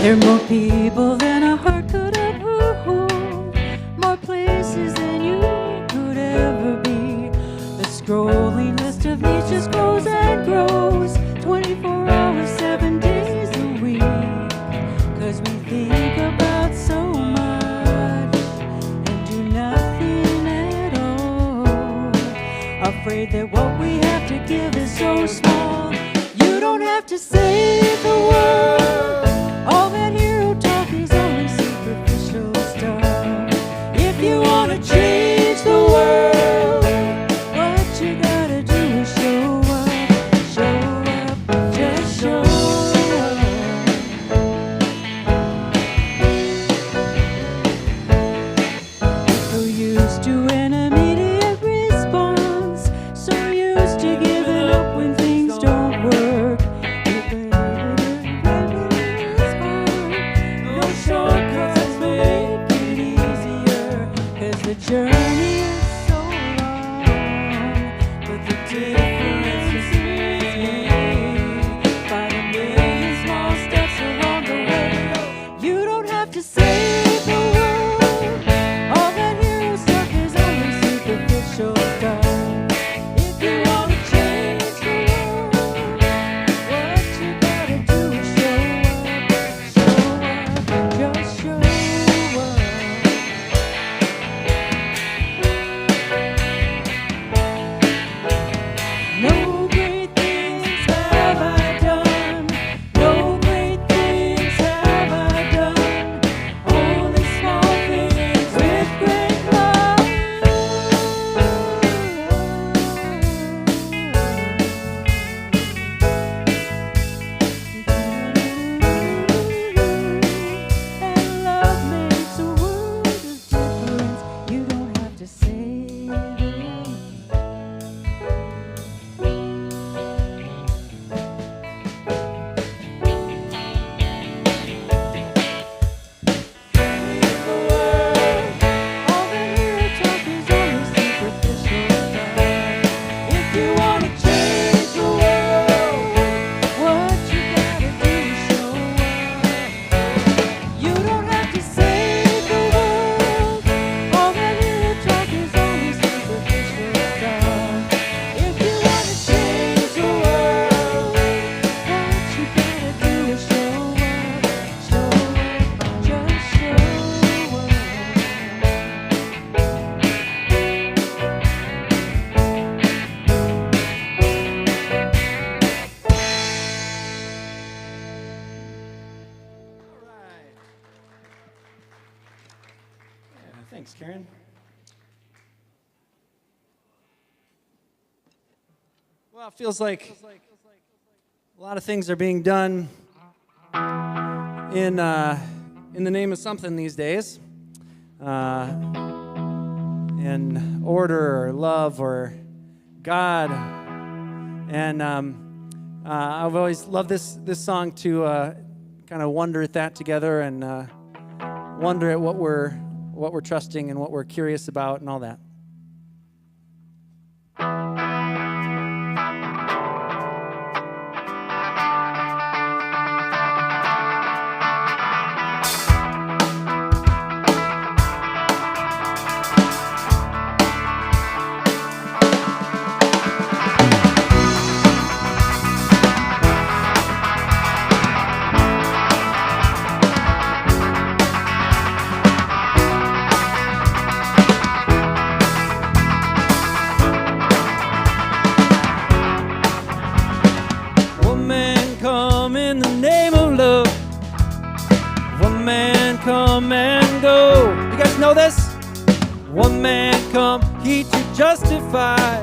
There are more people than a heart could ever hold, more places than you could ever be. The scrolling list of needs just grows and grows, 24 hours, 7 days a week. 'Cause we think about so much and do nothing at all. Afraid that what we have to give is so small. You don't have to save the world. All that hero talk is only superficial stuff. If you want to change the world, what you gotta do is show up, just show up. So used to an immediate response, so used to giving up when things don't work. Shortcuts make it easier, 'cause the journey is so long, but the difference is made by the million small steps along the way. You don't have to save the world. All that hero stuff is only superficial stuff. If you want to change the world, what you gotta do is show up, just show up. No great things have I done, no great things have I done, only small things with great love. And love makes a world of difference. You don't have to save it. All that hero talk is only superficial stuff. If you want to change the world, what you gotta do is show up. You don't have to save the world. All that hero talk is only superficial stuff. If you want to change the world, what you gotta do is show up, just show up. Thanks, Karen. Well, it feels like a lot of things are being done in the name of something these days, in order or love or God, and I've always loved this song to kind of wonder at that together and wonder at what we're trusting and what we're curious about and all that. One man come in the name of love. One man come and go. You guys know this? One man come, he to justify.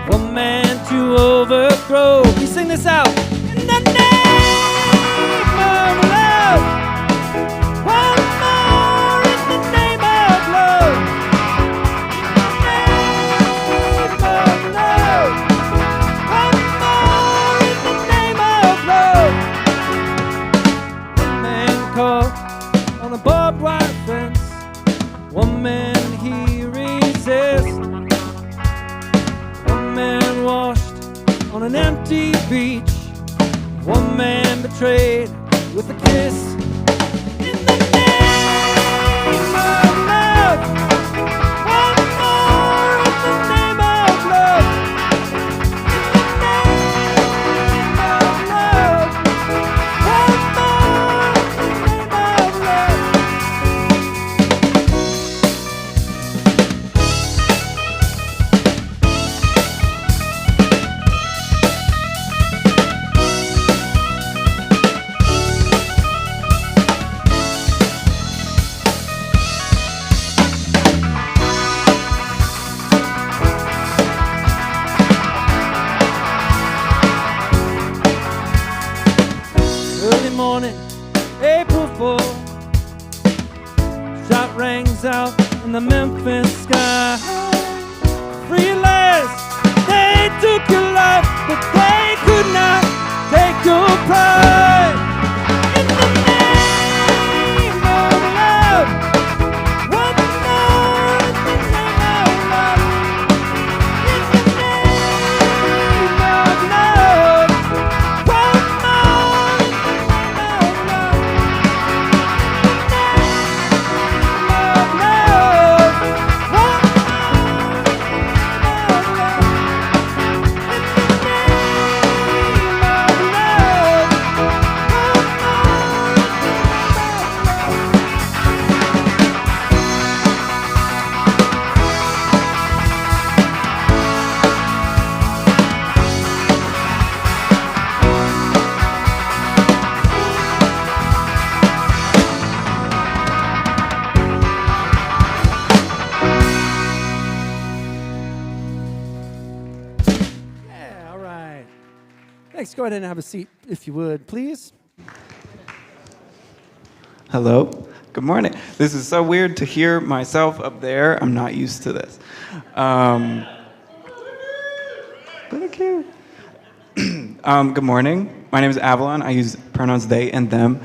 One man to overthrow. We sing this out. In the name of love. One more in the name of love. Name of love. One more in the name of love. One man caught on a barbed wire fence. One man he resists. One man washed on an empty beach. One man betrayed with a kiss. In the name of love, one more in the name of love. In the name of love, one more in the name of love. Early morning, April 4. Shot rings out in the Memphis sky. Free at last, they took your life, but they could not take your pride. In the name of love, one more in the name of love. In the name of love, one more in the name of love. Of love, one more in the name of love. In the name of love, one more in the Yeah, all right. Thanks. Go ahead and have a seat, if you would, please. Hello. Good morning. This is so weird to hear myself up there. I'm not used to this. Thank you. Good morning. My name is Avalon. I use pronouns they and them.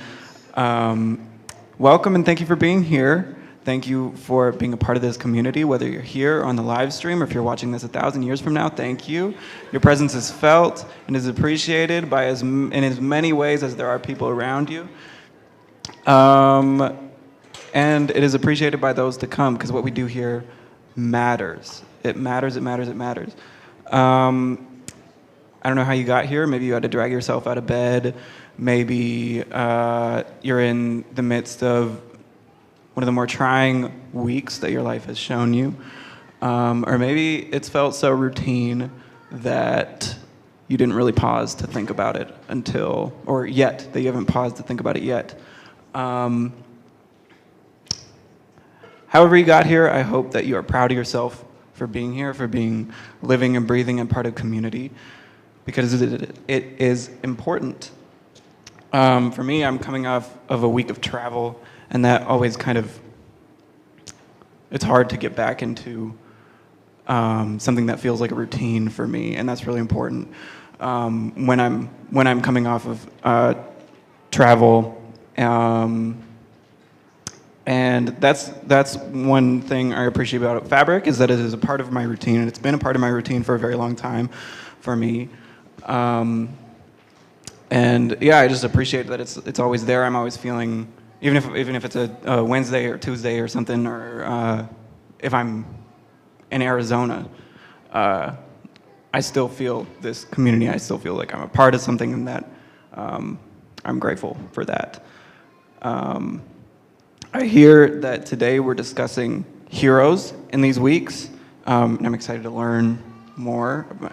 Welcome and thank you for being here. Thank you for being a part of this community, whether you're here on the live stream or if you're watching this 1,000 years from now. Thank you. Your presence is felt and is appreciated by in as many ways as there are people around you. And it is appreciated by those to come because what we do here matters. It matters, it matters, it matters. I don't know how you got here. Maybe you had to drag yourself out of bed. Maybe you're in the midst of one of the more trying weeks that your life has shown you. Or maybe it's felt so routine that you didn't really pause to think about it that you haven't paused to think about it yet. However you got here, I hope that you are proud of yourself for being here, for being living and breathing and part of community, because it is important. For me, I'm coming off of a week of travel, and that always it's hard to get back into something that feels like a routine for me, and that's really important. When I'm coming off of travel, and that's one thing I appreciate about Fabric is that it is a part of my routine, and it's been a part of my routine for a very long time for me. And yeah, I just appreciate that it's always there. I'm always feeling, even if it's a Wednesday or Tuesday or something, or if I'm in Arizona, I still feel this community. I still feel like I'm a part of something, and that I'm grateful for that. I hear that today we're discussing heroes in these weeks, and I'm excited to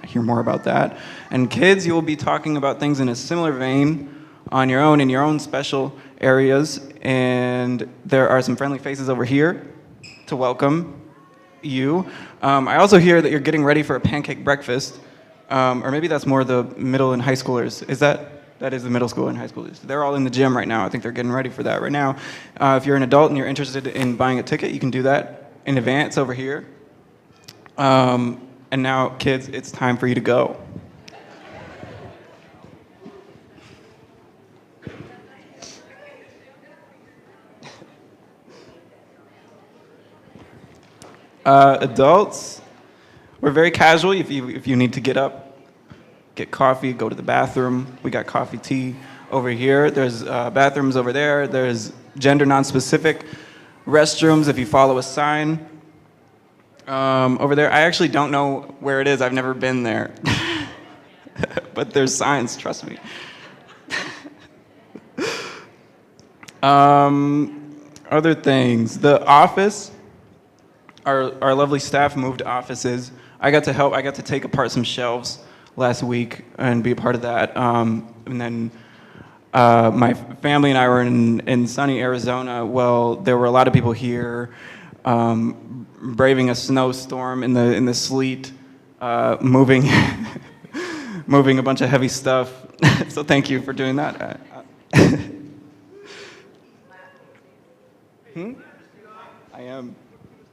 hear more about that. And kids, you will be talking about things in a similar vein on your own, in your own special areas. And there are some friendly faces over here to welcome you. I also hear that you're getting ready for a pancake breakfast, or maybe that's more the middle and high schoolers. That is the middle school and high schoolers. They're all in the gym right now. I think they're getting ready for that right now. If you're an adult and you're interested in buying a ticket, you can do that in advance over here. And now, kids, it's time for you to go. Adults, we're very casual. If you need to get up, get coffee, go to the bathroom, we got coffee, tea over here. There's bathrooms over there. There's gender non-specific restrooms if you follow a sign. Over there, I actually don't know where it is. I've never been there. But there's signs, trust me. Other things. The office, our lovely staff moved offices. I got to help. I got to take apart some shelves last week and be a part of that. And then my family and I were in sunny Arizona. Well, there were a lot of people here braving a snowstorm in the sleet, moving moving a bunch of heavy stuff. So thank you for doing that. I am.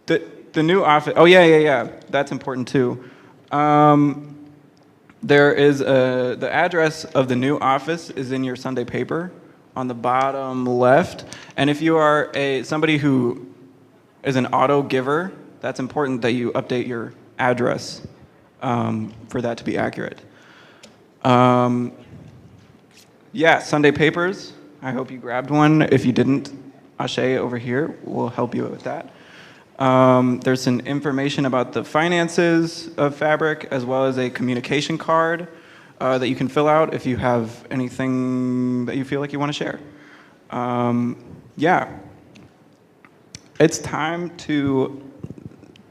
The new office. Oh yeah. That's important too. There is the address of the new office is in your Sunday paper on the bottom left. And if you are somebody who is an auto giver, that's important that you update your address for that to be accurate. Yeah, Sunday papers. I hope you grabbed one. If you didn't, Ashe over here will help you with that. There's some information about the finances of Fabric, as well as a communication card that you can fill out if you have anything that you feel like you want to share. Yeah. It's time to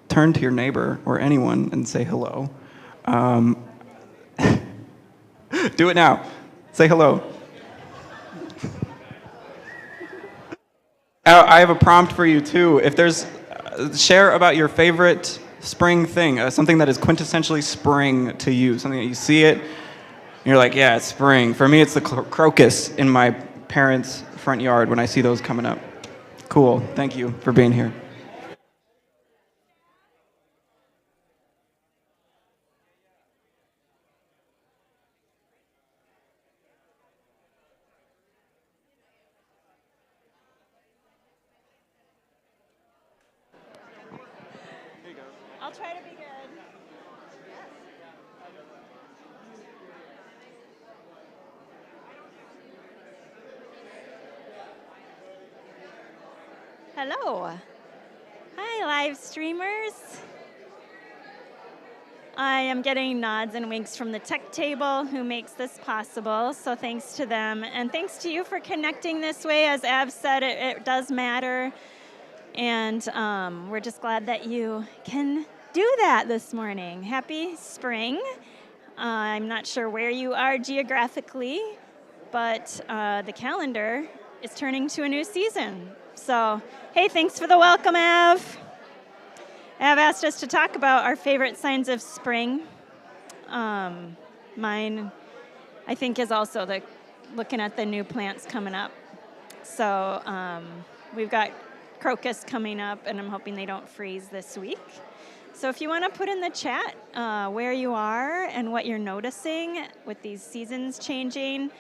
turn to your neighbor or anyone and say hello. Do it now. Say hello. I have a prompt for you too. If there's share about your favorite spring thing, something that is quintessentially spring to you, something that you see it, and you're like, yeah, it's spring. For me, it's the crocus in my parents' front yard when I see those coming up. Cool. Thank you for being here. I'll try to be good. Hello. Hi, live streamers. I am getting nods and winks from the tech table who makes this possible, so thanks to them. And thanks to you for connecting this way. As Av said, it does matter. And we're just glad that you can do that this morning. Happy spring. I'm not sure where you are geographically, but the calendar is turning to a new season. So, hey, thanks for the welcome, Av. Av asked us to talk about our favorite signs of spring. Mine, I think, is also looking at the new plants coming up. So we've got crocus coming up, and I'm hoping they don't freeze this week. So if you want to put in the chat where you are and what you're noticing with these seasons changing,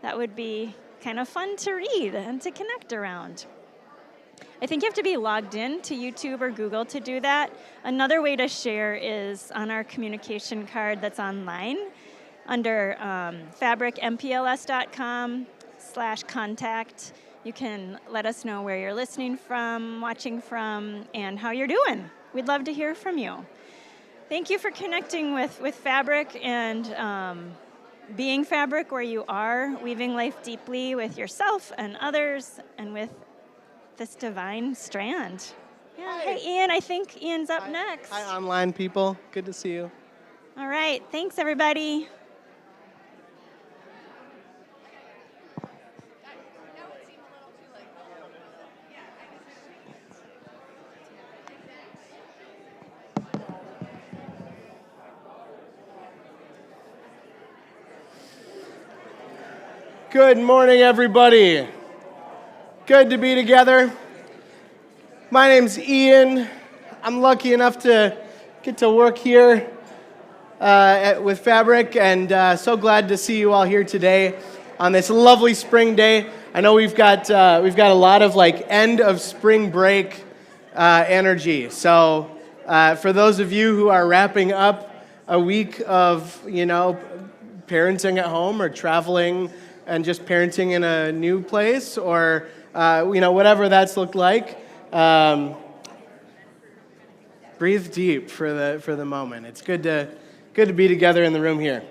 that would be kind of fun to read and to connect around. I think you have to be logged in to YouTube or Google to do that. Another way to share is on our communication card that's online under fabricmpls.com/contact. You can let us know where you're listening from, watching from, and how you're doing. We'd love to hear from you. Thank you for connecting with Fabric and being Fabric where you are, weaving life deeply with yourself and others and with this divine strand. Yeah. Hi. Hey, Ian, I think Ian's up next. Hi, online people. Good to see you. All right. Thanks, everybody. Good morning, everybody. Good to be together. My name's Ian. I'm lucky enough to get to work here with Fabric, and so glad to see you all here today on this lovely spring day. I know we've got a lot of end of spring break energy. So for those of you who are wrapping up a week of parenting at home or traveling and just parenting in a new place, or whatever that's looked like. Breathe deep for the moment. It's good to be together in the room here.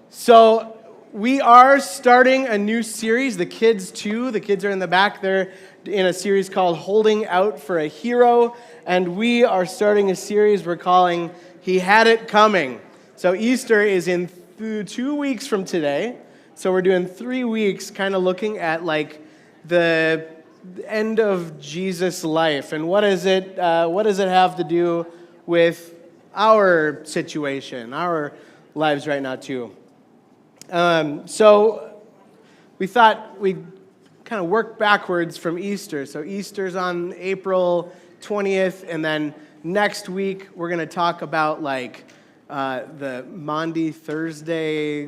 So we are starting a new series. The kids too. The kids are in the back. They're in a series called Holding Out for a Hero, and we are starting a series we're calling He Had It Coming. So Easter is in 2 weeks from today. So we're doing 3 weeks kind of looking at like the end of Jesus' life and what does it have to do with our situation, our lives right now too. So we thought we'd kind of work backwards from Easter. So Easter's on April 20th, and then next week we're going to talk about like the Maundy Thursday.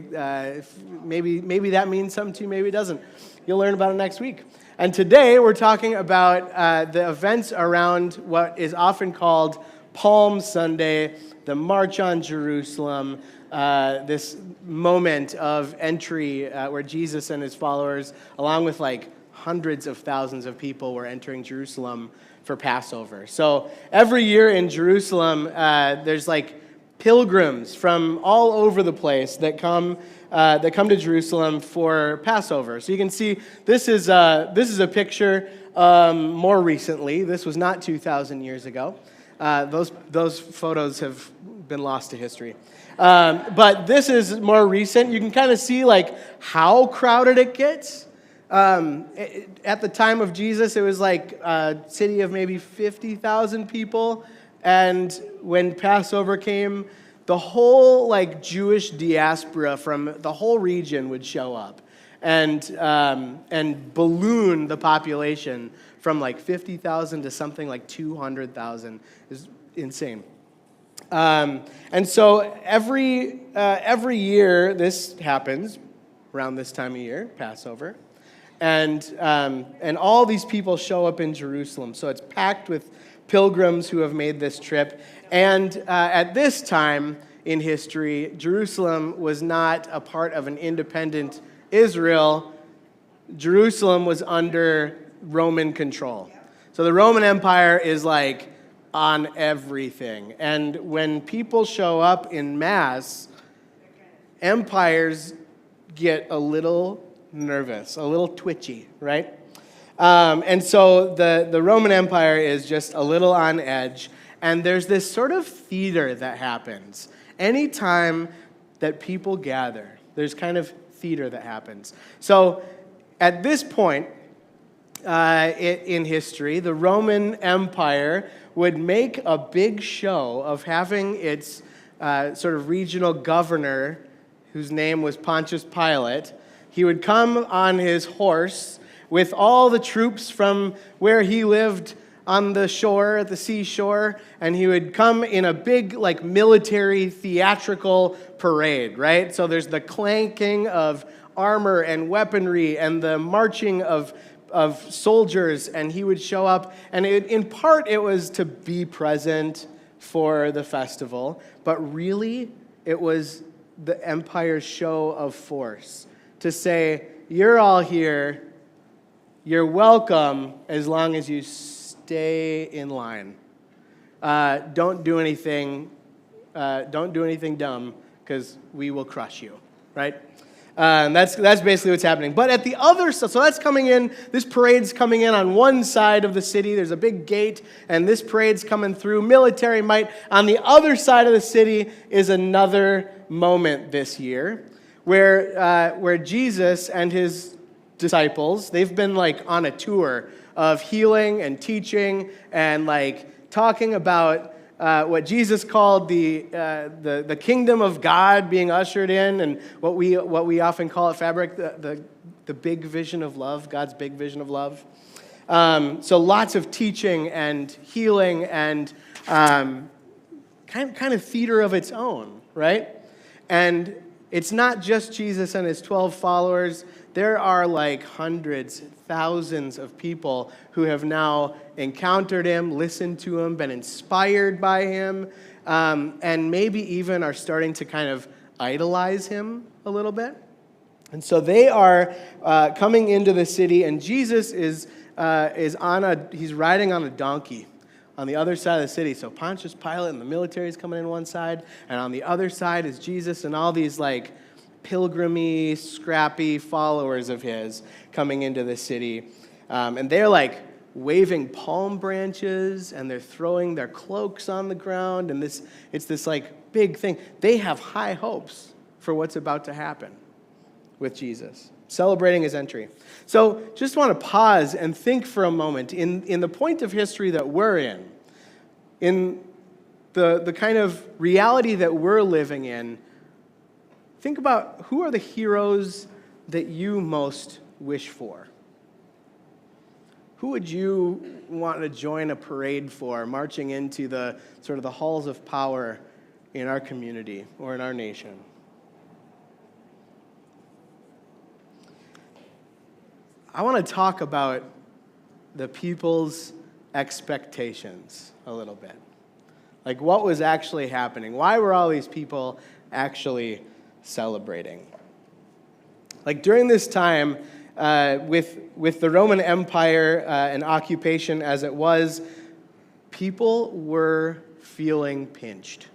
Maybe that means something to you, maybe it doesn't. You'll learn about it next week. And today we're talking about the events around what is often called Palm Sunday, the March on Jerusalem, this moment of entry where Jesus and his followers, along with like hundreds of thousands of people, were entering Jerusalem for Passover. So every year in Jerusalem, there's like pilgrims from all over the place that come to Jerusalem for Passover. So you can see this is a picture more recently. This was not 2,000 years ago. Those photos have been lost to history. But this is more recent. You can kind of see like how crowded it gets. At the time of Jesus, it was like a city of maybe 50,000 people. And when Passover came, the whole like Jewish diaspora from the whole region would show up and balloon the population from like 50,000 to something like 200,000. Is insane. And so every year this happens around this time of year, Passover, and all these people show up in Jerusalem. So it's packed with pilgrims who have made this trip. And at this time in history, Jerusalem was not a part of an independent Israel. Jerusalem was under Roman control. So the Roman Empire is like on everything. And when people show up in mass, empires get a little nervous, a little twitchy, right? And so the Roman Empire is just a little on edge. And there's this sort of theater that happens. Anytime that people gather, there's kind of theater that happens. So at this point in history, the Roman Empire would make a big show of having its sort of regional governor, whose name was Pontius Pilate. He would come on his horse with all the troops from where he lived on the shore, at the seashore, and he would come in a big, like, military theatrical parade, right? So there's the clanking of armor and weaponry and the marching of soldiers, and he would show up, and in part it was to be present for the festival, but really it was the empire's show of force to say, you're all here, you're welcome as long as you stay in line. Don't do anything dumb, because we will crush you, right? That's basically what's happening. But at the other side, so that's coming in, this parade's coming in on one side of the city. There's a big gate, and this parade's coming through, military might. On the other side of the city is another moment this year where Jesus and his disciples, they've been like on a tour of healing and teaching and like talking about what Jesus called the kingdom of God being ushered in, and what we often call at Fabric the big vision of love, God's big vision of love. So lots of teaching and healing and kind of theater of its own, right? And it's not just Jesus and his 12 followers. There are like hundreds, thousands of people who have now encountered him, listened to him, been inspired by him, and maybe even are starting to kind of idolize him a little bit. And so they are coming into the city, and Jesus is he's riding on a donkey on the other side of the city. So Pontius Pilate and the military is coming in one side, and on the other side is Jesus and all these like pilgrimy, scrappy followers of his coming into the city. And they're like waving palm branches, and they're throwing their cloaks on the ground, and it's this like big thing. They have high hopes for what's about to happen with Jesus, celebrating his entry. So just want to pause and think for a moment in the point of history that we're in the kind of reality that we're living in. Think about, who are the heroes that you most wish for? Who would you want to join a parade for, marching into the sort of the halls of power in our community or in our nation? I want to talk about the people's expectations a little bit. Like, what was actually happening? Why were all these people actually celebrating? Like, during this time, with the Roman Empire and occupation as it was, people were feeling pinched.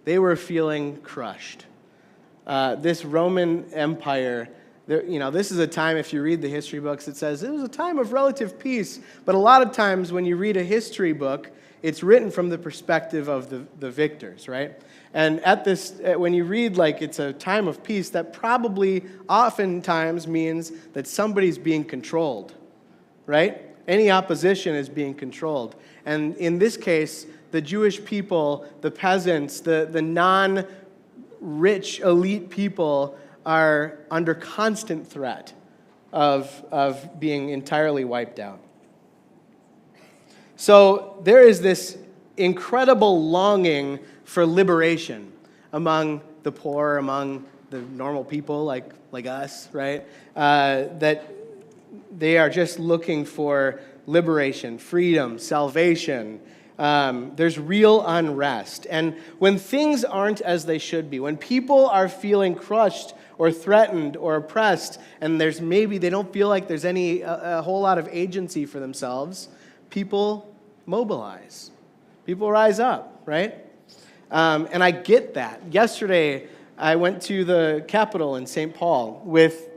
They were feeling crushed. This Roman Empire, this is a time, if you read the history books, it says it was a time of relative peace. But a lot of times when you read a history book, it's written from the perspective of the victors, right? And when you read like it's a time of peace, that probably oftentimes means that somebody's being controlled, right? Any opposition is being controlled. And in this case, the Jewish people, the peasants, the non-rich elite people are under constant threat of being entirely wiped out. So there is this incredible longing for liberation among the poor, among the normal people like us, right? That they are just looking for liberation, freedom, salvation. There's real unrest. And when things aren't as they should be, when people are feeling crushed or threatened or oppressed, and they don't feel like there's a whole lot of agency for themselves, people mobilize. People rise up, right? And I get that. Yesterday, I went to the Capitol in St. Paul with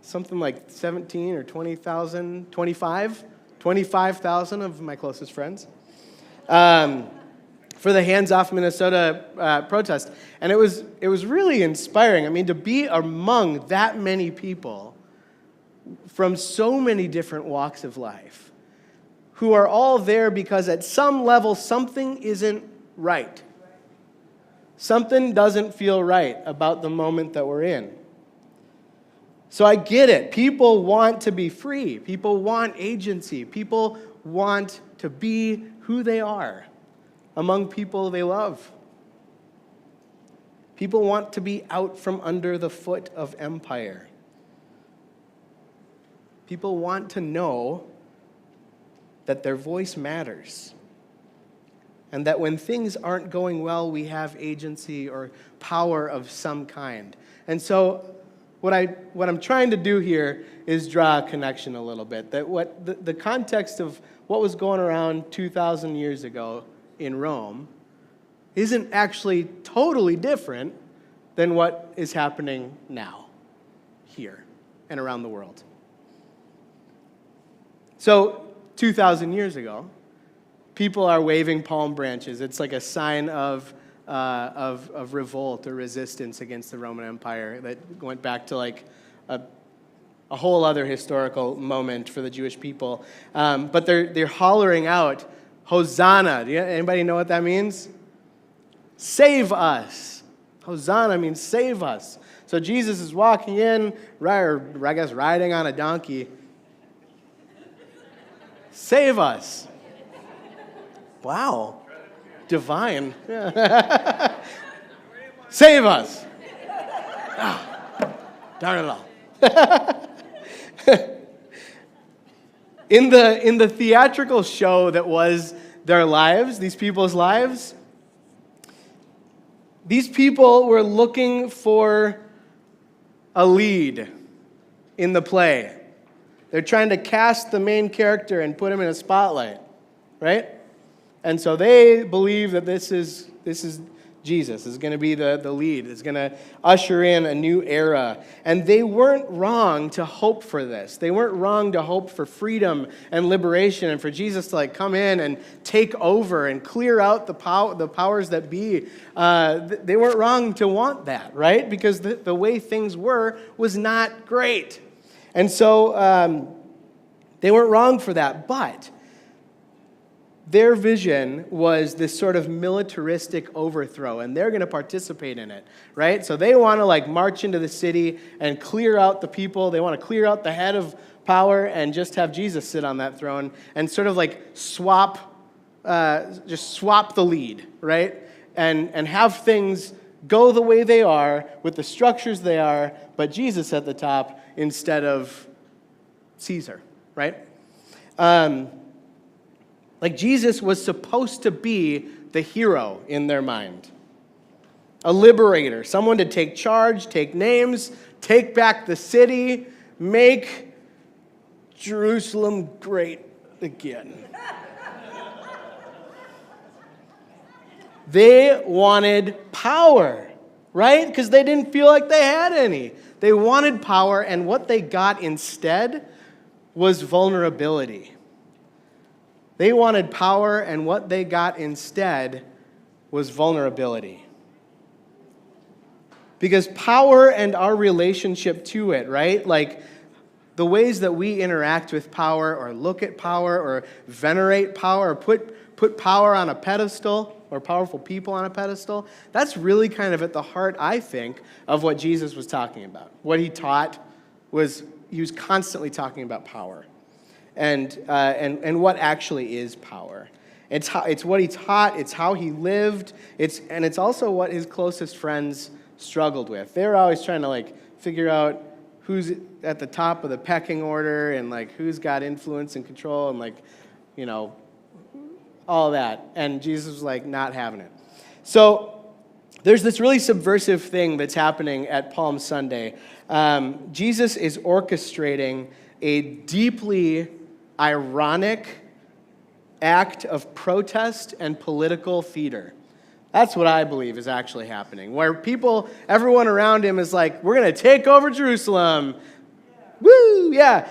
something like 17 or 20,000, 25,000 of my closest friends for the Hands Off Minnesota protest. And it was really inspiring. I mean, to be among that many people from so many different walks of life who are all there because at some level something isn't right. Something doesn't feel right about the moment that we're in. So I get it. People want to be free. People want agency. People want to be who they are among people they love. People want to be out from under the foot of empire. People want to know that their voice matters, and that when things aren't going well, we have agency or power of some kind. And so what I'm trying to do here is draw a connection a little bit, that the context of what was going around 2,000 years ago in Rome isn't actually totally different than what is happening now, here, and around the world. So 2,000 years ago, people are waving palm branches. It's like a sign of revolt or resistance against the Roman Empire that went back to like a whole other historical moment for the Jewish people. But they're hollering out, Hosanna. Anybody know what that means? Save us. Hosanna means save us. So Jesus is walking in, or I guess riding on a donkey. Save us. Wow. Divine. Save us. Darn it all. In the theatrical show that was their lives, these people's lives, these people were looking for a lead in the play. They're trying to cast the main character and put him in a spotlight, right? And so they believe that this is Jesus is going to be the lead. It's going to usher in a new era. And they weren't wrong to hope for this. They weren't wrong to hope for freedom and liberation and for Jesus to like come in and take over and clear out the powers that be. They weren't wrong to want that, right? Because the way things were was not great. And so they weren't wrong for that. But their vision was this sort of militaristic overthrow, and they're going to participate in it, right? So they want to like march into the city and clear out the people. They want to clear out the head of power and just have Jesus sit on that throne and sort of like swap the lead, right? And have things go the way they are with the structures they are, but Jesus at the top instead of Caesar, right? Like Jesus was supposed to be the hero in their mind. A liberator, someone to take charge, take names, take back the city, make Jerusalem great again. They wanted power, right? Because they didn't feel like they had any. They wanted power, and what they got instead was vulnerability. They wanted power, and what they got instead was vulnerability. Because power and our relationship to it, right? Like the ways that we interact with power or look at power or venerate power or put power on a pedestal or powerful people on a pedestal, that's really kind of at the heart, I think, of what Jesus was talking about. What he taught was, he was constantly talking about power. And what actually is power. It's what he taught, it's how he lived, and it's also what his closest friends struggled with. They were always trying to like figure out who's at the top of the pecking order and like who's got influence and control and like, you know, all that. And Jesus was like not having it. So there's this really subversive thing that's happening at Palm Sunday. Jesus is orchestrating a deeply ironic act of protest and political theater. That's what I believe is actually happening, where everyone around him is like, we're going to take over Jerusalem. Woo, yeah.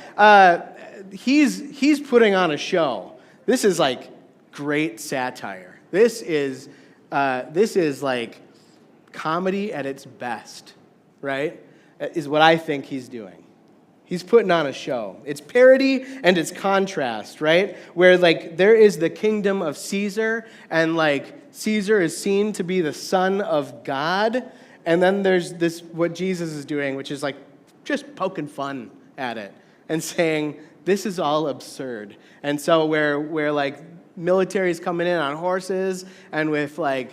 He's putting on a show. This is like great satire. This is like comedy at its best, right? Is what I think he's doing. He's putting on a show. It's parody and it's contrast, right? Where like there is the kingdom of Caesar and like Caesar is seen to be the son of God. And then there's this, what Jesus is doing, which is like just poking fun at it and saying, this is all absurd. And so where like military's coming in on horses and with like,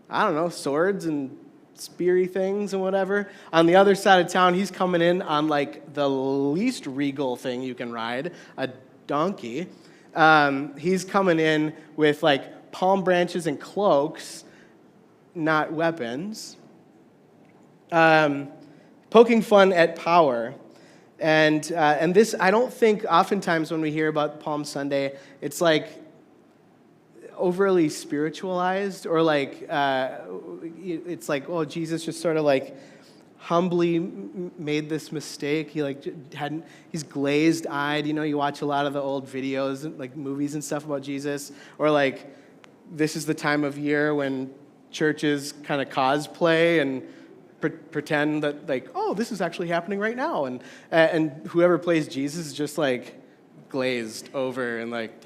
I don't know, swords and speary things and whatever. On the other side of town, he's coming in on like the least regal thing you can ride, a donkey. He's coming in with like palm branches and cloaks, not weapons. Poking fun at power. And this, I don't think oftentimes when we hear about Palm Sunday, it's like overly spiritualized or like it's like, oh, Jesus just sort of like humbly made this mistake. He's glazed eyed. You know, you watch a lot of the old videos, like movies and stuff about Jesus, or like this is the time of year when churches kind of cosplay and pretend that like, oh, this is actually happening right now, and whoever plays Jesus is just like glazed over and like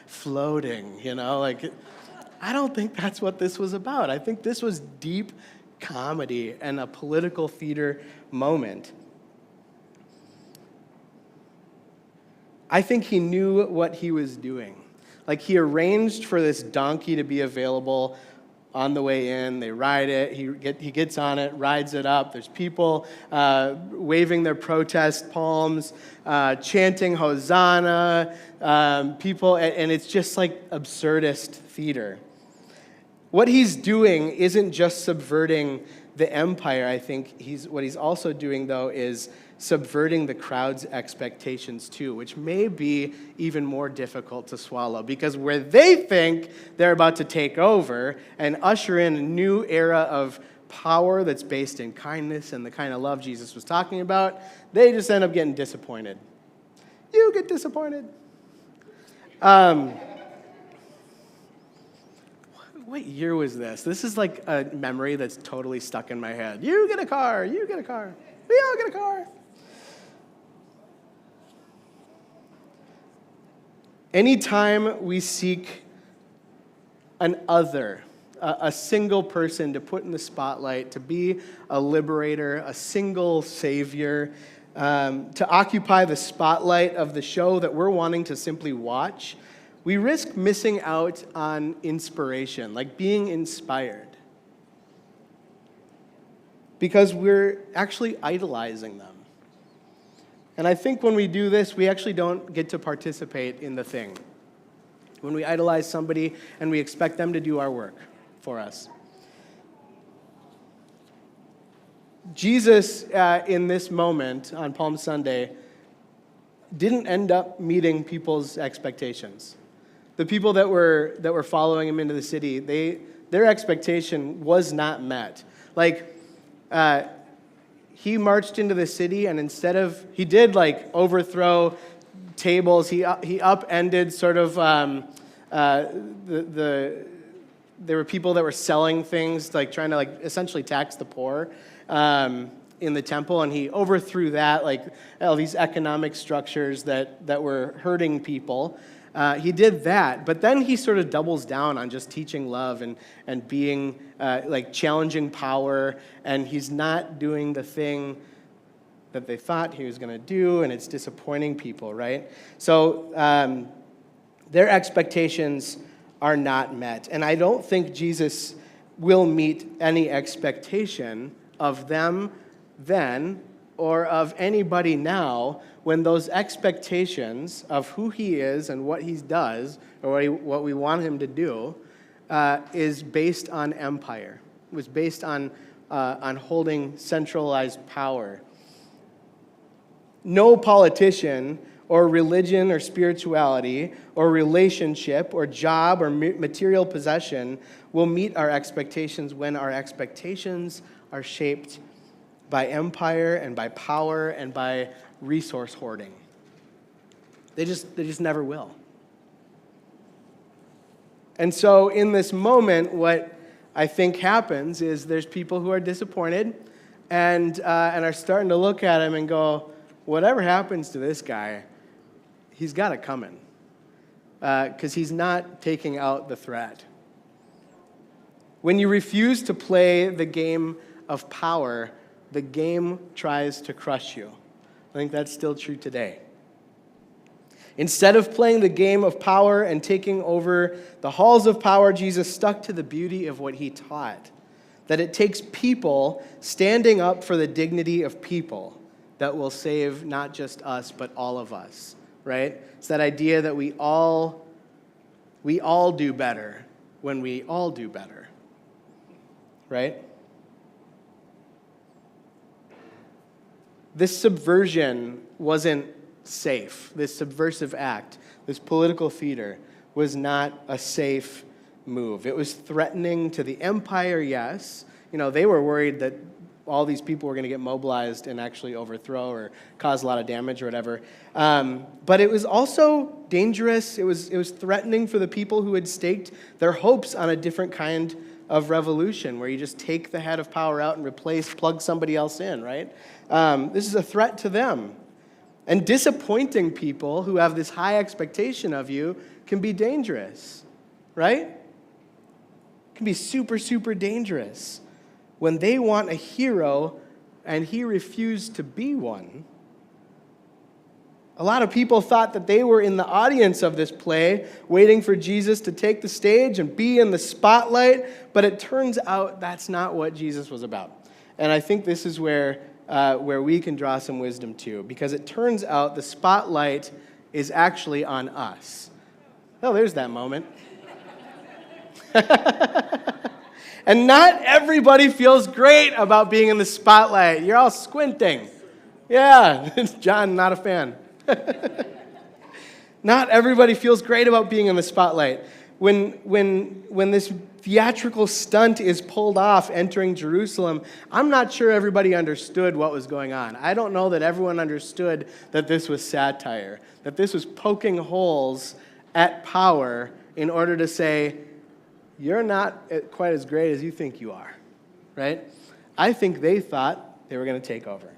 floating, you know, like I don't think that's what this was about. I think this was deep comedy and a political theater moment. I think he knew what he was doing. Like he arranged for this donkey to be available on the way in. They ride it. He gets on it, rides it up. There's people waving their protest palms, chanting Hosanna, people, and it's just like absurdist theater. What he's doing isn't just subverting the empire, I think what he's also doing, though, is subverting the crowd's expectations too, which may be even more difficult to swallow, because where they think they're about to take over and usher in a new era of power that's based in kindness and the kind of love Jesus was talking about, they just end up getting disappointed. You get disappointed. What year was this? This is like a memory that's totally stuck in my head. You get a car, we all get a car. Anytime we seek an other, a single person to put in the spotlight, to be a liberator, a single savior, to occupy the spotlight of the show that we're wanting to simply watch, we risk missing out on inspiration, like being inspired, because we're actually idolizing them. And I think when we do this, we actually don't get to participate in the thing. When we idolize somebody and we expect them to do our work for us. Jesus, in this moment on Palm Sunday, didn't end up meeting people's expectations. The people that were following him into the city, their expectation was not met. Like, he marched into the city, and he did like overthrow tables. He upended sort of there were people that were selling things, like trying to like essentially tax the poor in the temple, and he overthrew that, like all these economic structures that were hurting people. He did that, but then he sort of doubles down on just teaching love and being like challenging power, and he's not doing the thing that they thought he was going to do, and it's disappointing people, right? So their expectations are not met, and I don't think Jesus will meet any expectation of them then or of anybody now when those expectations of who he is and what he does, or what we want him to do, is based on empire. It was based on holding centralized power. No politician or religion or spirituality or relationship or job or material possession will meet our expectations when our expectations are shaped by empire and by power and by resource hoarding. They just never will. And so in this moment, what I think happens is there's people who are disappointed and are starting to look at him and go, whatever happens to this guy, he's got it coming. Because he's not taking out the threat. When you refuse to play the game of power, the game tries to crush you. I think that's still true today. Instead of playing the game of power and taking over the halls of power, Jesus stuck to the beauty of what he taught. That it takes people standing up for the dignity of people that will save not just us, but all of us, right? It's that idea that we all do better when we all do better, right? This subversion wasn't safe. This subversive act, this political theater, was not a safe move. It was threatening to the empire, yes. You know, they were worried that all these people were going to get mobilized and actually overthrow or cause a lot of damage or whatever. But it was also dangerous. It was threatening for the people who had staked their hopes on a different kind of revolution, where you just take the head of power out and plug somebody else in, right? This is a threat to them. And disappointing people who have this high expectation of you can be dangerous, right? It can be super, super dangerous. When they want a hero and he refused to be one. A lot of people thought that they were in the audience of this play, waiting for Jesus to take the stage and be in the spotlight, but it turns out that's not what Jesus was about. And I think this is where we can draw some wisdom too, because it turns out the spotlight is actually on us. Oh, there's that moment. And not everybody feels great about being in the spotlight. You're all squinting. Yeah, John, not a fan. Not everybody feels great about being in the spotlight. When this theatrical stunt is pulled off entering Jerusalem, I'm not sure everybody understood what was going on. I don't know that everyone understood that this was satire, that this was poking holes at power in order to say, you're not quite as great as you think you are, right? I think they thought they were going to take over.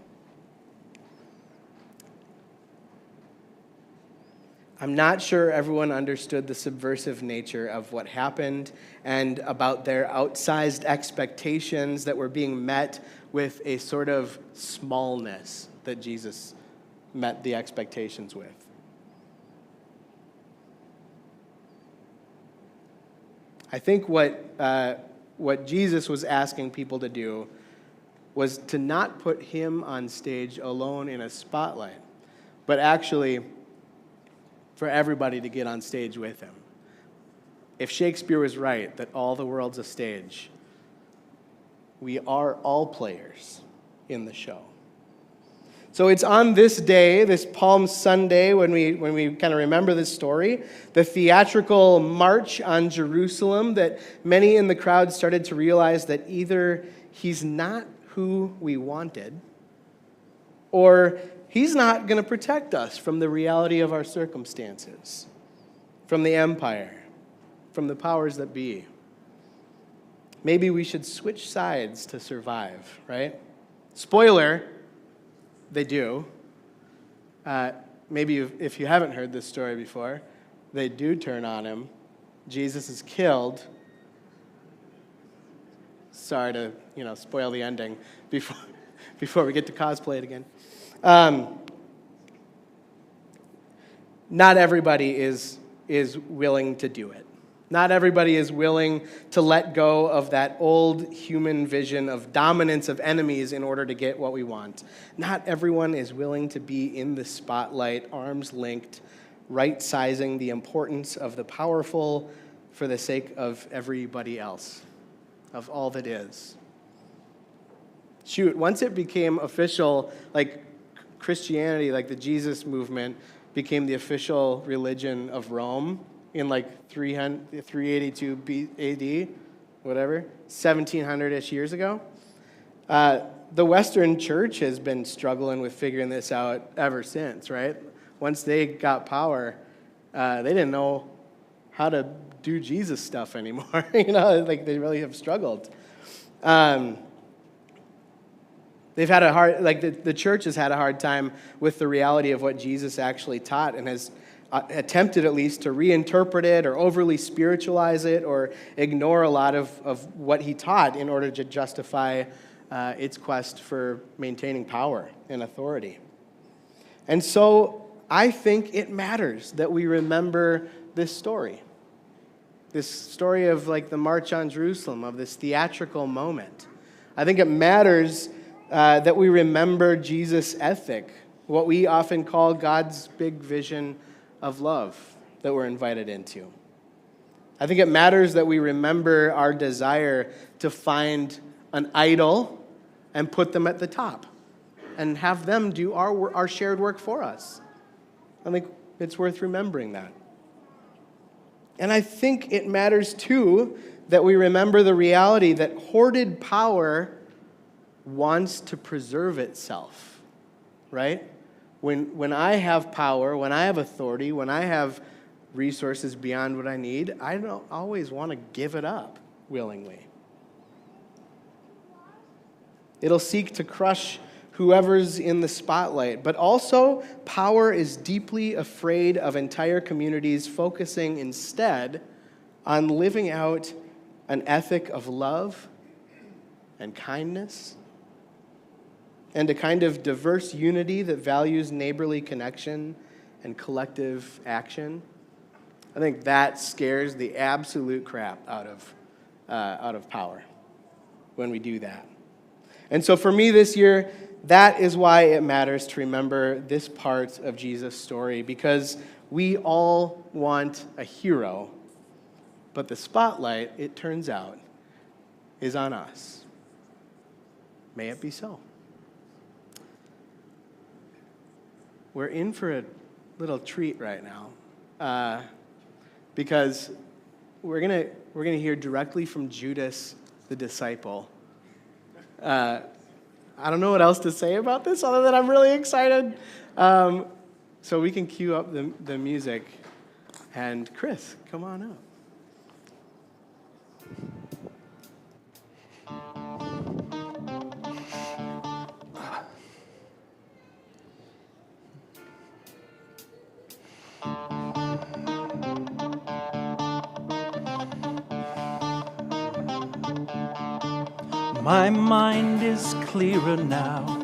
I'm not sure everyone understood the subversive nature of what happened and about their outsized expectations that were being met with a sort of smallness that Jesus met the expectations with. I think what Jesus was asking people to do was to not put him on stage alone in a spotlight, but actually for everybody to get on stage with him. If Shakespeare was right, that all the world's a stage, we are all players in the show. So it's on this day, this Palm Sunday, when we kind of remember this story, the theatrical march on Jerusalem, that many in the crowd started to realize that either he's not who we wanted, or he's not going to protect us from the reality of our circumstances, from the empire, from the powers that be. Maybe we should switch sides to survive, right? Spoiler, they do. Maybe if you haven't heard this story before, they do turn on him. Jesus is killed. Sorry to, spoil the ending before we get to cosplay it again. Not everybody is willing to do it. Not everybody is willing to let go of that old human vision of dominance of enemies in order to get what we want. Not everyone is willing to be in the spotlight, arms linked, right-sizing the importance of the powerful for the sake of everybody else, of all that is. Shoot, once it became official, like Christianity, like the Jesus movement, became the official religion of Rome in like 382 AD, whatever, 1700-ish years ago. The Western church has been struggling with figuring this out ever since, right? Once they got power, they didn't know how to do Jesus stuff anymore. Like they really have struggled. They've had a hard, the church has had a hard time with the reality of what Jesus actually taught and has attempted at least to reinterpret it or overly spiritualize it or ignore a lot of what he taught in order to justify its quest for maintaining power and authority. And so I think it matters that we remember this story of like the March on Jerusalem, of this theatrical moment. I think it matters that we remember Jesus' ethic, what we often call God's big vision of love that we're invited into. I think it matters that we remember our desire to find an idol and put them at the top and have them do our shared work for us. I think it's worth remembering that. And I think it matters, too, that we remember the reality that hoarded power wants to preserve itself, right? When I have power, when I have authority, when I have resources beyond what I need, I don't always want to give it up willingly. It'll seek to crush whoever's in the spotlight, but also power is deeply afraid of entire communities focusing instead on living out an ethic of love and kindness and a kind of diverse unity that values neighborly connection and collective action. I think that scares the absolute crap out of power when we do that. And so for me this year, that is why it matters to remember this part of Jesus' story, because we all want a hero, but the spotlight, it turns out, is on us. May it be so. We're in for a little treat right now, because we're gonna hear directly from Judas, the disciple. I don't know what else to say about this other than I'm really excited. So we can cue up the music. And Chris, come on up. My mind is clearer now.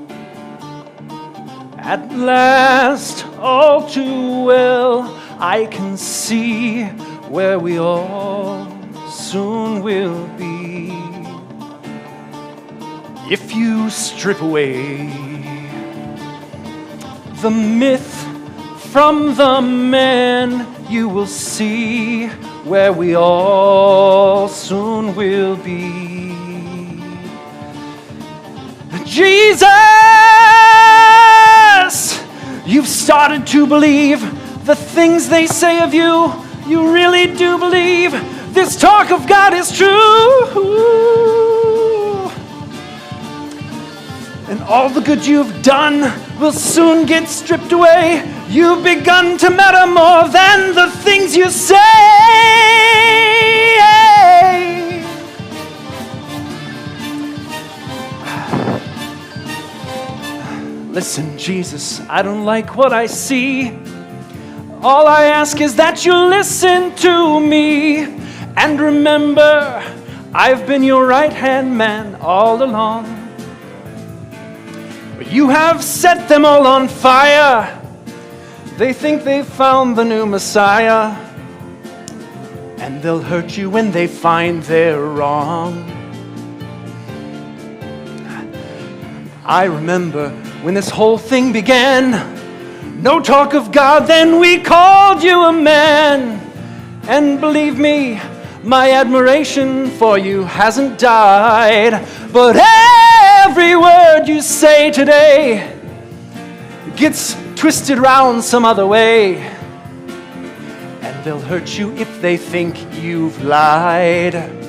At last, all too well, I can see where we all soon will be. If you strip away the myth from the man, you will see where we all soon will be. Jesus, you've started to believe the things they say of you. You really do believe this talk of God is true. And all the good you've done will soon get stripped away. You've begun to matter more than the things you say. Listen, Jesus, I don't like what I see. All I ask is that you listen to me. And remember, I've been your right-hand man all along. But you have set them all on fire. They think they've found the new Messiah. And they'll hurt you when they find they're wrong. I remember when this whole thing began, no talk of God, then we called you a man. And believe me, my admiration for you hasn't died. But every word you say today gets twisted round some other way. And they'll hurt you if they think you've lied.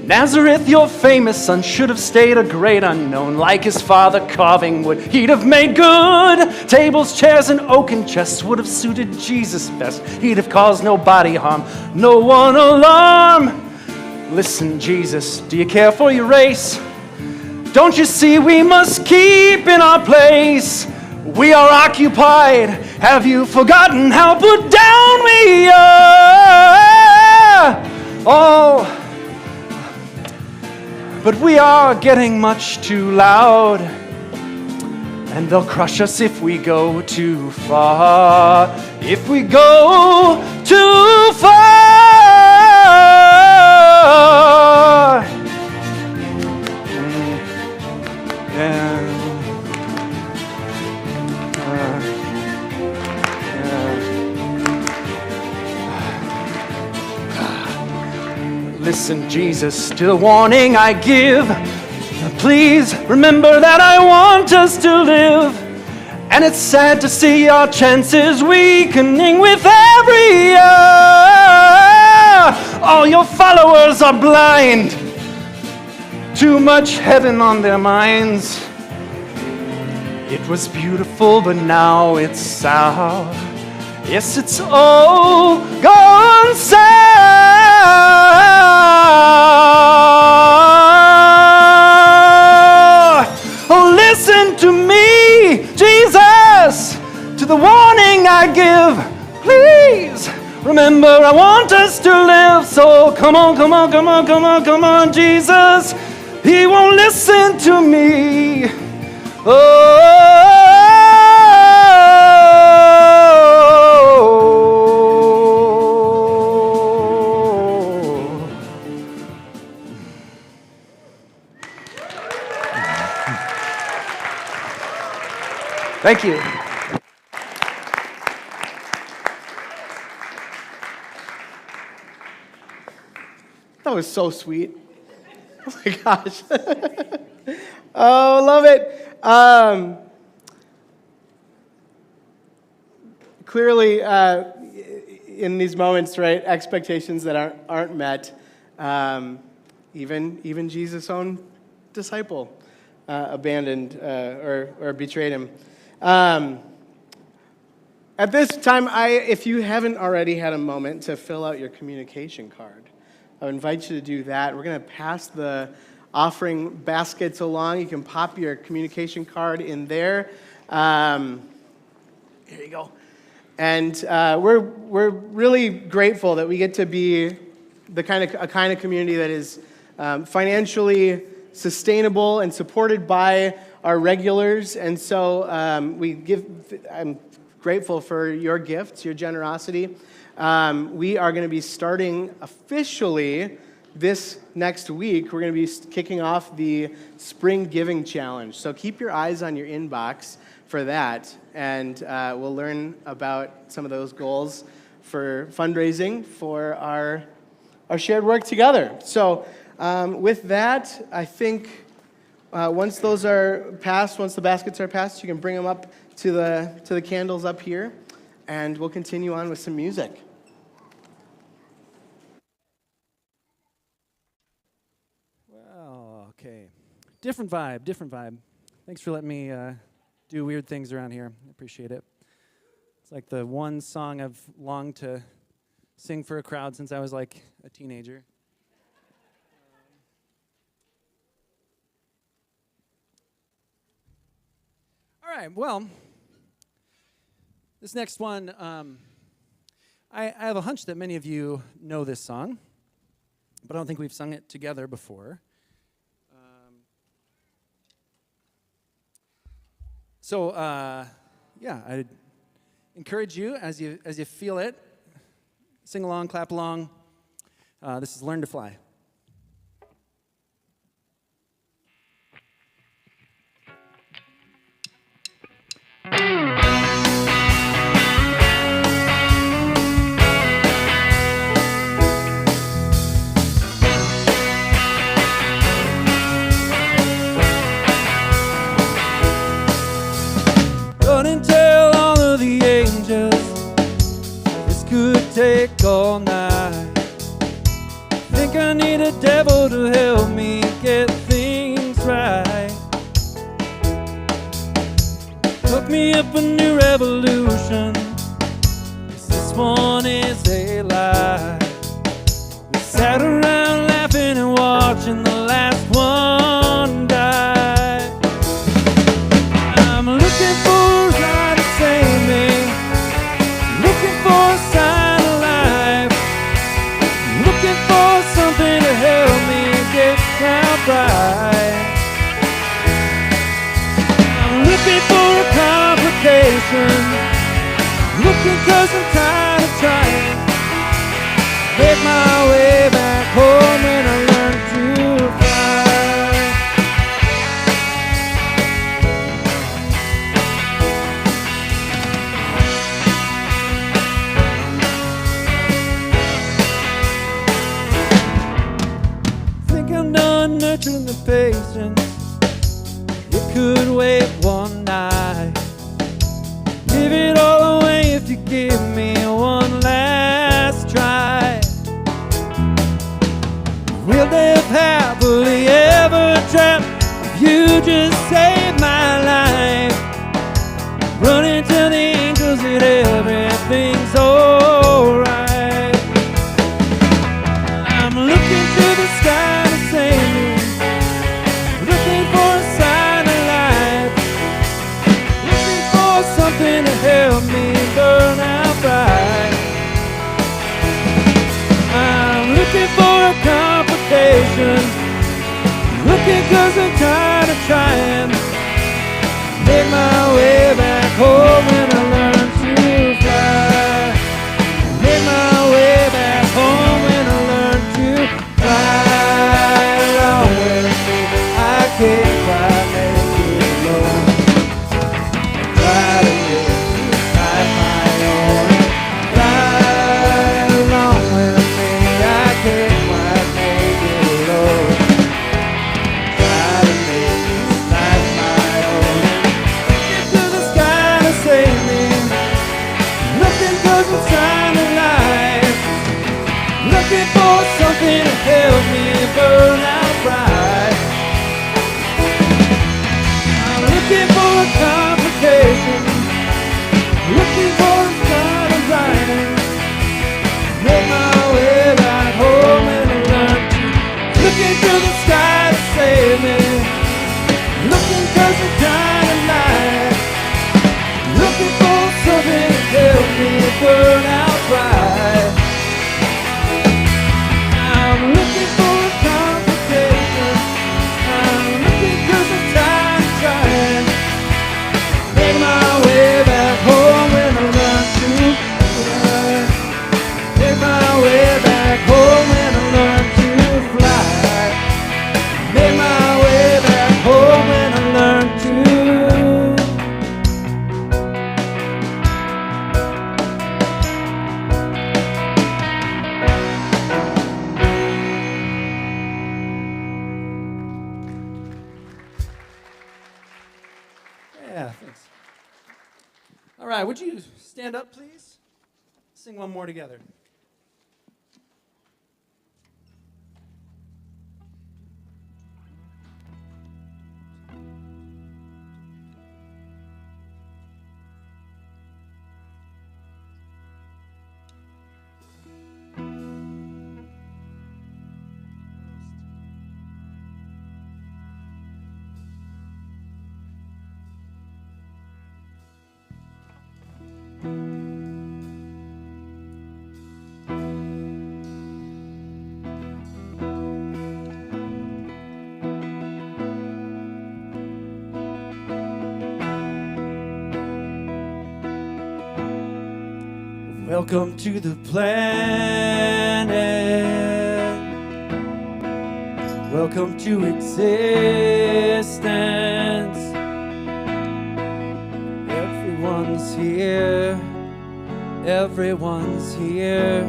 Nazareth, your famous son, should have stayed a great unknown. Like his father carving wood, he'd have made good. Tables, chairs, and oaken chests would have suited Jesus best. He'd have caused nobody harm, no one alarm. Listen, Jesus, do you care for your race? Don't you see we must keep in our place? We are occupied. Have you forgotten how put down we are? Oh, but we are getting much too loud, and they'll crush us if we go too far. If we go too far. Listen, Jesus, to the warning I give. Please remember that I want us to live. And it's sad to see our chances weakening with every year. All your followers are blind. Too much heaven on their minds. It was beautiful, but now it's sour. Yes, it's all gone sour. Oh, listen to me, Jesus, to the warning I give. Please remember, I want us to live. So come on, come on, come on, come on, come on, Jesus. He won't listen to me. Oh. Thank you. That That was so sweet. Oh my gosh. Oh, love it. Clearly, in these moments, right, expectations that aren't met, even Jesus' own disciple abandoned or betrayed him. At this time, if you haven't already had a moment to fill out your communication card, I would invite you to do that. We're going to pass the offering baskets along. You can pop your communication card in there. Here you go. And we're really grateful that we get to be a kind of community that is financially sustainable and supported by our regulars. And so I'm grateful for your gifts, your generosity. We are going to be starting officially this next week. We're going to be kicking off the Spring Giving Challenge. So keep your eyes on your inbox for that, and we'll learn about some of those goals for fundraising for our shared work together. So with that, I think once those are passed, once the baskets are passed, you can bring them up to the candles up here, and we'll continue on with some music. Well, okay. Different vibe. Thanks for letting me do weird things around here. I appreciate it. It's like the one song I've longed to sing for a crowd since I was like a teenager. All right, well, this next one, I have a hunch that many of you know this song, but I don't think we've sung it together before. Yeah, I'd encourage you as you feel it, sing along, clap along. This is Learn to Fly. Run and tell all of the angels this could take all night. Think I need a devil to help me get things right. Cook me up a new revolution, 'cause this one is a lie. We sat around laughing and watching the last one die. I'm looking for a God to save me, looking for a sign of life, looking for something to help me get down right. I'm looking for a complication, looking 'cause I'm tired of trying. Make my way back home and I learn to fly. Think I'm done nurturing the patience. It could wait one night. Give it all away if you give me one last try. We'll live happily ever after. You just saved my life. Running to the angels that everything's alright. I'm looking to the sky to save me, looking for a sign of life, looking for something to help me burn out bright. I'm looking for a complication, looking 'cause I'm tired of trying. Make my way back home and I learn to fly. Make my way back home and I learn to fly. Along with me, I can't quite make it alone. Try to get inside my own. Fly along with me, I can't quite make 'cause I'm trying to life. Looking for something to help me burn out bright. I'm looking for a complication. Looking for a start of writing. Make my way back home and I learn to. Looking through the sky to save me. Looking 'cause I'm trying to life. Looking for something to help me burn out bright. I'm looking for a complication. I'm looking 'cause I'm trying. Make my way back home and I learn to fly. Make my way back home and I learn to fly. Make my way back home and I learn to. Yeah, thanks. All right, would you stand up, please? Sing one more together. Welcome to the planet. Welcome to existence. Everyone's here. Everyone's here.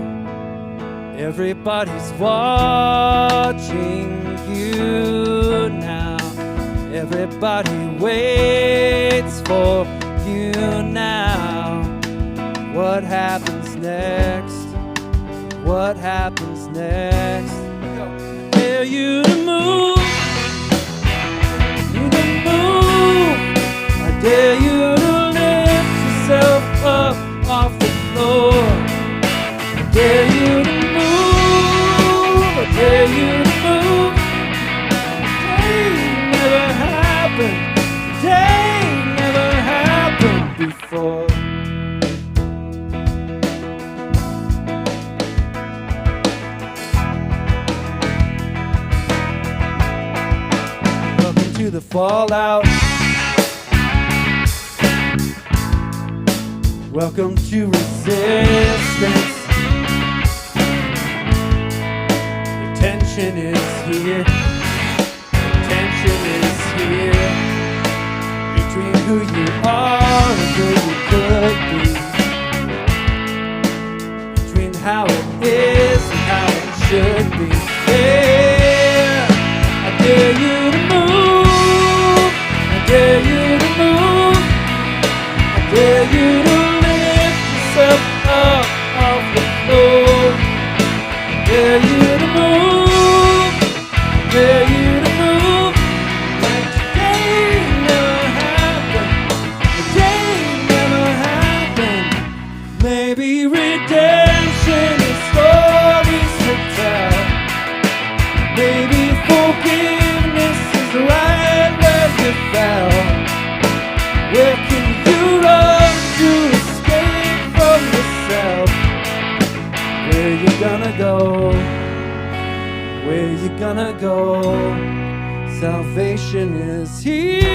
Everybody's watching you now. Everybody waits for you now. What happens next? What happens next? Dare you to move. You to move. I dare you to lift yourself up off the floor. I dare you to move. I dare you to move. Day never happened. Day never happened before. To the fallout. Welcome to resistance. The tension is here. The tension is here. Between who you are and who you could be. Between how it is and how it should be. Yeah, I dare you to move. I dare you to move. I dare you to lift yourself up off the floor. I dare you to move. I dare you to move. Like today never happened. Today never happened. Maybe redemption is stories to tell. Maybe forgiveness is right where you fell. Where can you run to escape from yourself? Where you gonna go? Where you gonna go? Salvation is here.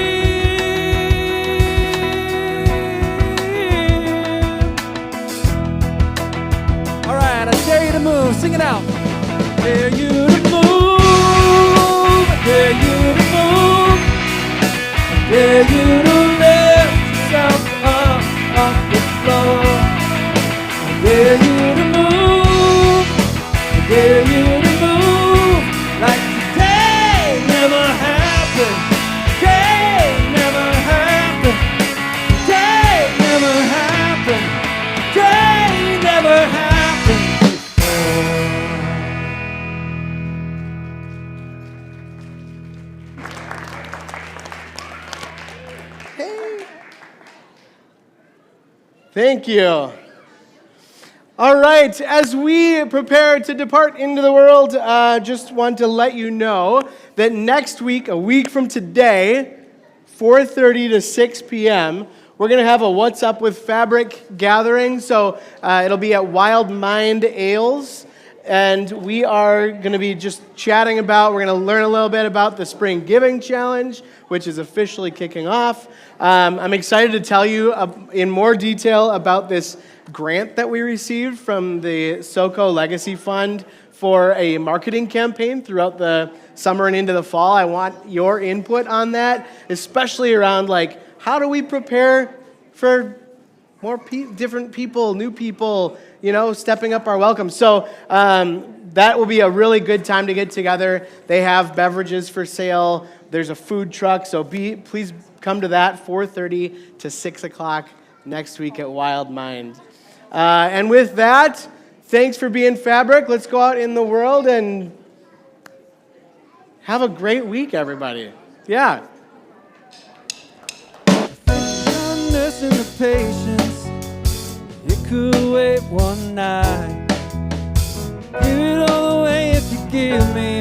All right, I dare you to move. Sing it out. Dare you to move. I dare you to move. I dare you to lift yourself up off the floor. I dare you to move. I dare you to move. Like today never happened. Today never happened. Today never happened. Today Thank you. All right, as we prepare to depart into the world, just want to let you know that next week, a week from today, 4:30 to 6 p.m., we're going to have a What's Up with Fabric gathering. So it'll be at Wild Mind Ales. And we are going to be just chatting about, we're going to learn a little bit about the Spring Giving Challenge, which is officially kicking off. I'm excited to tell you in more detail about this grant that we received from the SoCo Legacy Fund for a marketing campaign throughout the summer and into the fall. I want your input on that, especially around like, how do we prepare for more different people, new people, stepping up our welcome. So that will be a really good time to get together. They have beverages for sale. There's a food truck, so please come to that 4:30 to 6 o'clock next week at Wild Mind. And with that, thanks for being Fabric. Let's go out in the world and have a great week, everybody. Yeah. Kindness and the patience, it could wait one night. Give it all away if you give me